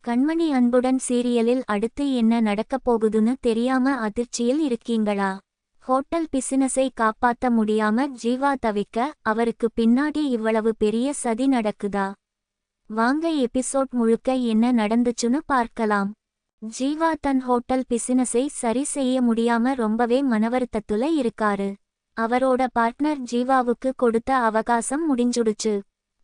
கண்மணி அன்புடன் சீரியலில் அடுத்து என்ன நடக்கப் போகுதுன்னு தெரியாம அதிர்ச்சியில் இருக்கீங்களா? ஹோட்டல் பிசினஸை காப்பாத்த முடியாம ஜீவா தவிக்க அவருக்கு பின்னாடி இவ்வளவு பெரிய சதி நடக்குதா? வாங்க எபிசோட் முழுக்க என்ன நடந்துச்சுன்னு பார்க்கலாம். ஜீவா தன் ஹோட்டல் பிசினஸை சரி செய்ய முடியாம ரொம்பவே மனவருத்தத்துல இருக்காரு. அவரோட பார்ட்னர் ஜீவாவுக்கு கொடுத்த அவகாசம் முடிஞ்சுடுச்சு.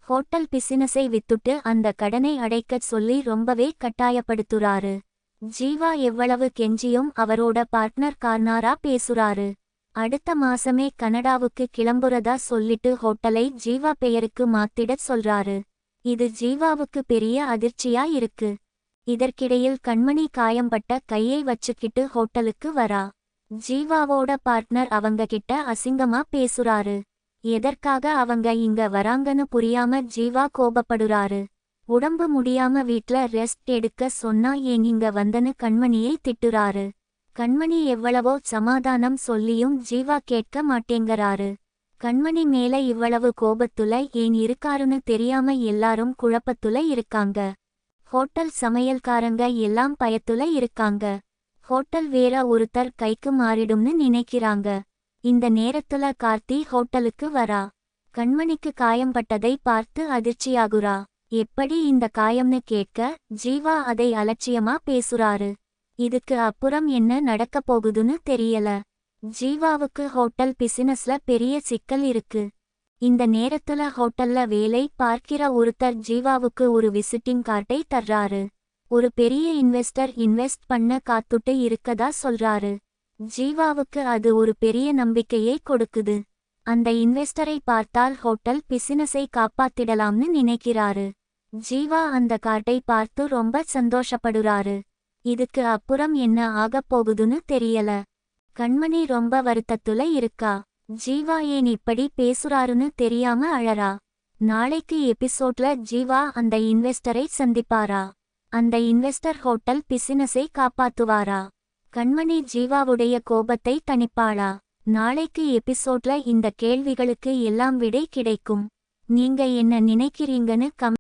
ஹோட்டல் பிசினஸை வித்துட்டு அந்த கடனை அடைக்கச் சொல்லி ரொம்பவே கட்டாயப்படுத்துறாரு. ஜீவா எவ்வளவு கெஞ்சியும் அவரோட பார்ட்னர் கார்னாரா பேசுறாரு. அடுத்த மாசமே கனடாவுக்கு கிளம்புறதா சொல்லிட்டு ஹோட்டலை ஜீவா பெயருக்கு மாத்திடச் சொல்றாரு. இது ஜீவாவுக்கு பெரிய அதிர்ச்சியா இருக்கு. இதற்கிடையில் கண்மணி காயம்பட்ட கையை வச்சுக்கிட்டு ஹோட்டலுக்கு வரா. ஜீவாவோட பார்ட்னர் அவங்க கிட்ட அசிங்கமா பேசுறாரு. எதற்காக அவங்க இங்க வராங்கன்னு புரியாம ஜீவா கோபப்படுறாரு. உடம்பு முடியாம வீட்ல ரெஸ்ட் எடுக்க சொன்னா ஏன் இங்க வந்தன்னு கண்மணியை திட்டுறாரு. கண்மணி எவ்வளவோ சமாதானம் சொல்லியும் ஜீவா கேட்க மாட்டேங்கறாரு. கண்மணி மேல இவ்வளவு கோபத்துல ஏன் இருக்காருன்னு தெரியாம எல்லாரும் குழப்பத்துல இருக்காங்க. ஹோட்டல் சமையல்காரங்க எல்லாம் பயத்துல இருக்காங்க. ஹோட்டல் வேற ஒருத்தர் கைக்கு மாறிடும்னு நினைக்கிறாங்க. இந்த நேரத்துல கார்த்தி ஹோட்டலுக்கு வரா. கண்மணிக்கு காயம்பட்டதை பார்த்து அதிர்ச்சியாகுறா. எப்படி இந்த காயம்னு கேட்க ஜீவா அதை அலட்சியமா பேசுறாரு. இதுக்கு அப்புறம் என்ன நடக்கப் போகுதுன்னு தெரியல. ஜீவாவுக்கு ஹோட்டல் பிசினஸ்ல பெரிய சிக்கல் இருக்கு. இந்த நேரத்துல ஹோட்டல்ல வேலை பார்க்கிற ஒருத்தர் ஜீவாவுக்கு ஒரு விசிட்டிங் கார்டை தர்றாரு. ஒரு பெரிய இன்வெஸ்டர் இன்வெஸ்ட் பண்ண காத்துட்டு இருக்கதா சொல்றாரு. ஜீவாவுக்கு அது ஒரு பெரிய நம்பிக்கையை கொடுக்குது. அந்த இன்வெஸ்டரை பார்த்தால் ஹோட்டல் பிசினஸை காப்பாத்திடலாம்னு நினைக்கிறாரு. ஜீவா அந்த கார்டை பார்த்து ரொம்ப சந்தோஷப்படுறாரு. இதுக்கு அப்புறம் என்ன ஆகப் போகுதுன்னு தெரியல. கண்மணி ரொம்ப வருத்தத்துல இருக்கா. ஜீவா ஏன் இப்படி பேசுறாருன்னு தெரியாம அழறா. நாளைக்கு எபிசோட்ல ஜீவா அந்த இன்வெஸ்டரை சந்திப்பாரா? அந்த இன்வெஸ்டர் ஹோட்டல் பிசினஸை காப்பாத்துவாரா? கண்மணி ஜீவாவுடைய கோபத்தை தணிப்பாளா? நாளைக்கு எபிசோட்ல இந்த கேள்விகளுக்கு எல்லாம் விடை கிடைக்கும். நீங்க என்ன நினைக்கிறீங்கன்னு